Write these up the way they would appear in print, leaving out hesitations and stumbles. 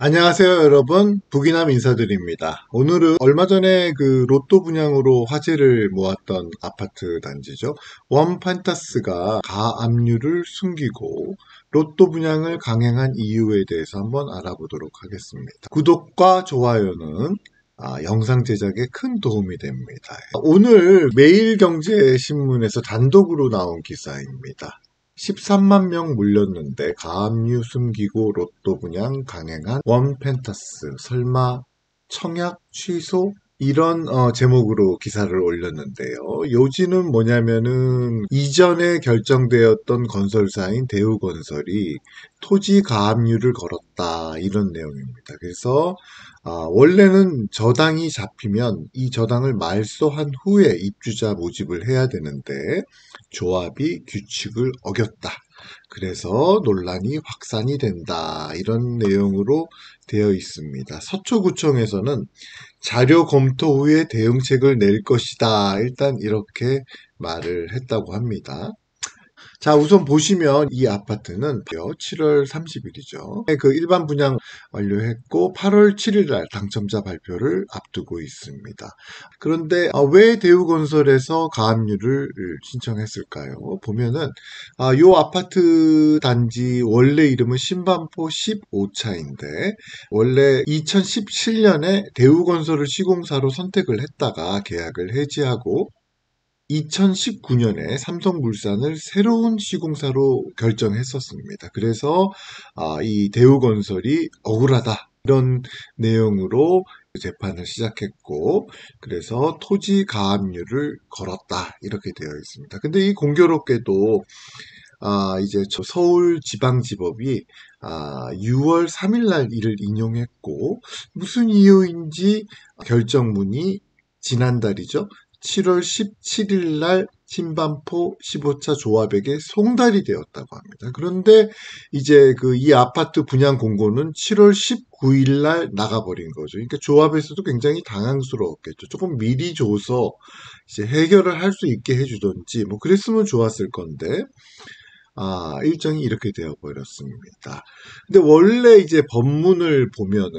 안녕하세요, 여러분. 북이남 인사드립니다. 오늘은 얼마 전에 그 로또 분양으로 화제를 모았던 아파트 단지죠. 원펜타스가 가압류를 숨기고 로또 분양을 강행한 이유에 대해서 한번 알아보도록 하겠습니다. 구독과 좋아요는 영상 제작에 큰 도움이 됩니다. 오늘 매일경제신문에서 단독으로 나온 기사입니다. 13만 명 몰렸는데 가압류 숨기고 로또 분양 강행한 원펜타스 설마 청약 취소? 이런 제목으로 기사를 올렸는데요. 요지는 뭐냐면은 이전에 결정되었던 건설사인 대우건설이 토지 가압류를 걸었다 이런 내용입니다. 그래서 원래는 저당이 잡히면 이 저당을 말소한 후에 입주자 모집을 해야 되는데 조합이 규칙을 어겼다. 그래서 논란이 확산이 된다. 이런 내용으로 되어 있습니다. 서초구청에서는 자료 검토 후에 대응책을 낼 것이다. 일단 이렇게 말을 했다고 합니다. 자, 우선 보시면 이 아파트는 7월 30일이죠. 그 일반 분양 완료했고 8월 7일 날 당첨자 발표를 앞두고 있습니다. 그런데 왜 대우건설에서 가압류를 신청했을까요? 보면은 요 아파트 단지 원래 이름은 신반포 15차인데 원래 2017년에 대우건설을 시공사로 선택을 했다가 계약을 해지하고 2019년에 삼성물산을 새로운 시공사로 결정했었습니다. 그래서 이 대우건설이 억울하다 이런 내용으로 재판을 시작했고 그래서 토지 가압류를 걸었다 이렇게 되어 있습니다. 근데 이 공교롭게도 이제 서울지방지법이 6월 3일 날 이를 인용했고 무슨 이유인지 결정문이 지난달이죠. 7월 17일 날 신반포 15차 조합에게 송달이 되었다고 합니다. 그런데 이제 이 아파트 분양 공고는 7월 19일 날 나가버린 거죠. 그러니까 조합에서도 굉장히 당황스러웠겠죠. 조금 미리 줘서 이제 해결을 할 수 있게 해주던지 뭐 그랬으면 좋았을 건데 일정이 이렇게 되어 버렸습니다. 근데 원래 이제 법문을 보면은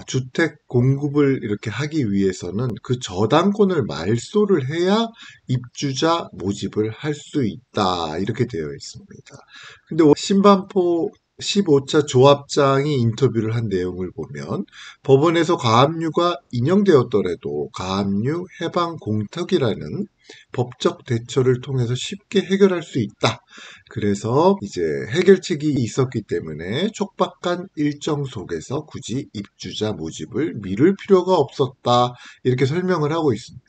주택 공급을 이렇게 하기 위해서는 그 저당권을 말소를 해야 입주자 모집을 할 수 있다 이렇게 되어 있습니다. 근데 신반포 15차 조합장이 인터뷰를 한 내용을 보면 법원에서 가압류가 인용되었더라도 가압류 해방 공탁이라는 법적 대처를 통해서 쉽게 해결할 수 있다. 그래서 이제 해결책이 있었기 때문에 촉박한 일정 속에서 굳이 입주자 모집을 미룰 필요가 없었다. 이렇게 설명을 하고 있습니다.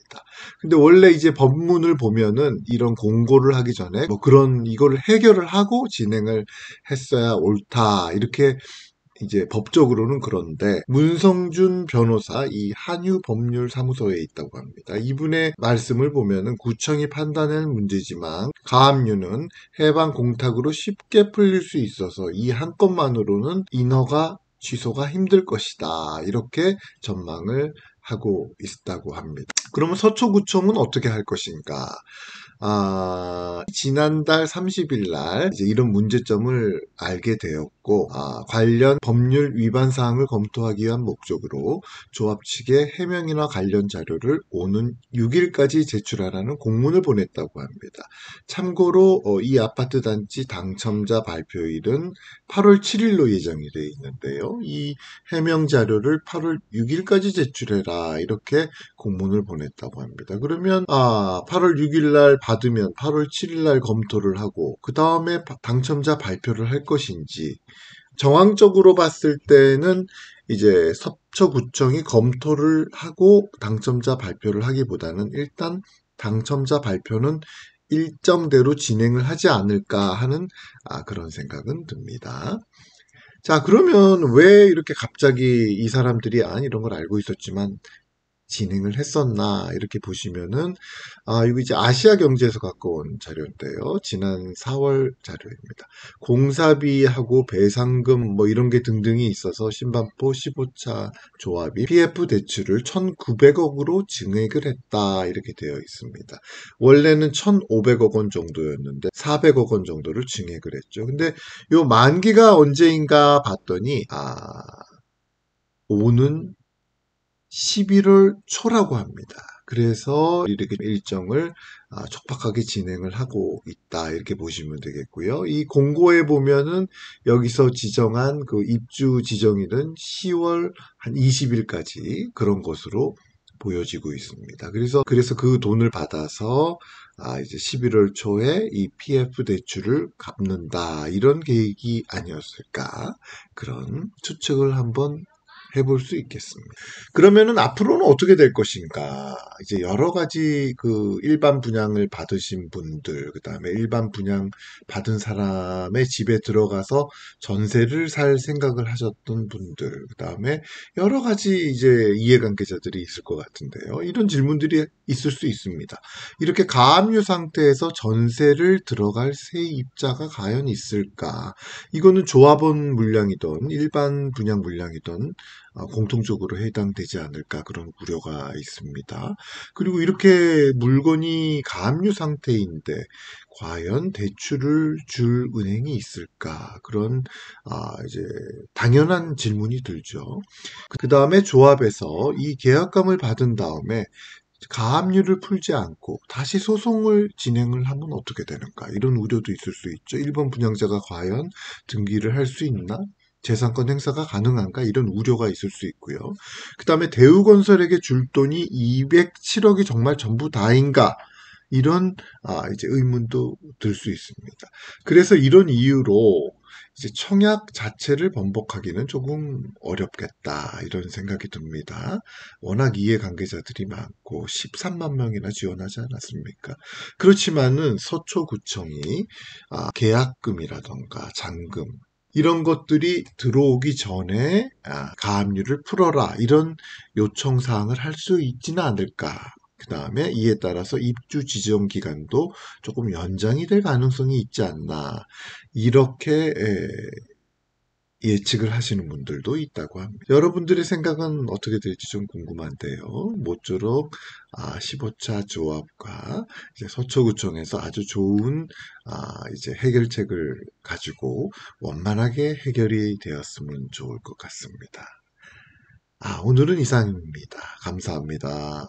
근데 원래 이제 법문을 보면은 이런 공고를 하기 전에 뭐 그런 이거를 해결을 하고 진행을 했어야 옳다. 이렇게 이제 법적으로는 그런데 문성준 변호사 이 한유법률사무소에 있다고 합니다. 이분의 말씀을 보면은 구청이 판단할 문제지만 가압류는 해방 공탁으로 쉽게 풀릴 수 있어서 이 한 건만으로는 인허가 취소가 힘들 것이다. 이렇게 전망을 하고 있다고 합니다. 그러면 서초구청은 어떻게 할 것인가? 지난달 30일 날 이제 이런 문제점을 알게 되었고, 관련 법률 위반 사항을 검토하기 위한 목적으로 조합 측에 해명이나 관련 자료를 오는 6일까지 제출하라는 공문을 보냈다고 합니다. 참고로 이 아파트 단지 당첨자 발표일은 8월 7일로 예정이 되어 있는데요. 이 해명 자료를 8월 6일까지 제출해라 이렇게 공문을 보냈다고 합니다. 그러면 8월 6일 날 받으면 8월 7일 날 검토를 하고 그 다음에 당첨자 발표를 할 것인지 정황적으로 봤을 때는 이제 서초구청이 검토를 하고 당첨자 발표를 하기보다는 일단 당첨자 발표는 일정대로 진행을 하지 않을까 하는 그런 생각은 듭니다. 자, 그러면 왜 이렇게 갑자기 이 사람들이 이런 걸 알고 있었지만 진행을 했었나 이렇게 보시면은 이거 이제 아시아경제에서 갖고 온 자료인데요. 지난 4월 자료입니다. 공사비하고 배상금 뭐 이런 게 등등이 있어서 신반포 15차 조합이 PF 대출을 1,900억으로 증액을 했다 이렇게 되어 있습니다. 원래는 1,500억 원 정도였는데 400억 원 정도를 증액을 했죠. 근데 요 만기가 언제인가 봤더니 오는 11월 초라고 합니다. 그래서 이렇게 일정을 촉박하게 진행을 하고 있다 이렇게 보시면 되겠고요. 이 공고에 보면은 여기서 지정한 그 입주 지정일은 10월 한 20일까지 그런 것으로 보여지고 있습니다. 그래서 그 돈을 받아서 이제 11월 초에 이 PF 대출을 갚는다 이런 계획이 아니었을까 그런 추측을 한번 해볼 수 있겠습니다. 그러면은 앞으로는 어떻게 될 것인가? 이제 여러 가지 그 일반 분양을 받으신 분들, 그 다음에 일반 분양 받은 사람의 집에 들어가서 전세를 살 생각을 하셨던 분들, 그 다음에 여러 가지 이제 이해관계자들이 있을 것 같은데요. 이런 질문들이 있을 수 있습니다. 이렇게 가압류 상태에서 전세를 들어갈 세입자가 과연 있을까? 이거는 조합원 물량이든 일반 분양 물량이든 공통적으로 해당되지 않을까 그런 우려가 있습니다. 그리고 이렇게 물건이 가압류 상태인데 과연 대출을 줄 은행이 있을까 그런 이제 당연한 질문이 들죠. 그 다음에 조합에서 이 계약금을 받은 다음에 가압류를 풀지 않고 다시 소송을 진행을 하면 어떻게 되는가 이런 우려도 있을 수 있죠. 일본 분양자가 과연 등기를 할 수 있나? 재산권 행사가 가능한가? 이런 우려가 있을 수 있고요. 그 다음에 대우건설에게 줄 돈이 207억이 정말 전부 다인가? 이런 이제 의문도 들 수 있습니다. 그래서 이런 이유로 이제 청약 자체를 번복하기는 조금 어렵겠다 이런 생각이 듭니다. 워낙 이해관계자들이 많고 13만 명이나 지원하지 않았습니까? 그렇지만은 서초구청이 계약금이라던가 잔금 이런 것들이 들어오기 전에 가압류를 풀어라 이런 요청 사항을 할 수 있지는 않을까. 그 다음에 이에 따라서 입주 지정 기간도 조금 연장이 될 가능성이 있지 않나. 이렇게 예측을 하시는 분들도 있다고 합니다. 여러분들의 생각은 어떻게 될지 좀 궁금한데요. 모쪼록 15차 조합과 이제 서초구청에서 아주 좋은 이제 해결책을 가지고 원만하게 해결이 되었으면 좋을 것 같습니다. 오늘은 이상입니다. 감사합니다.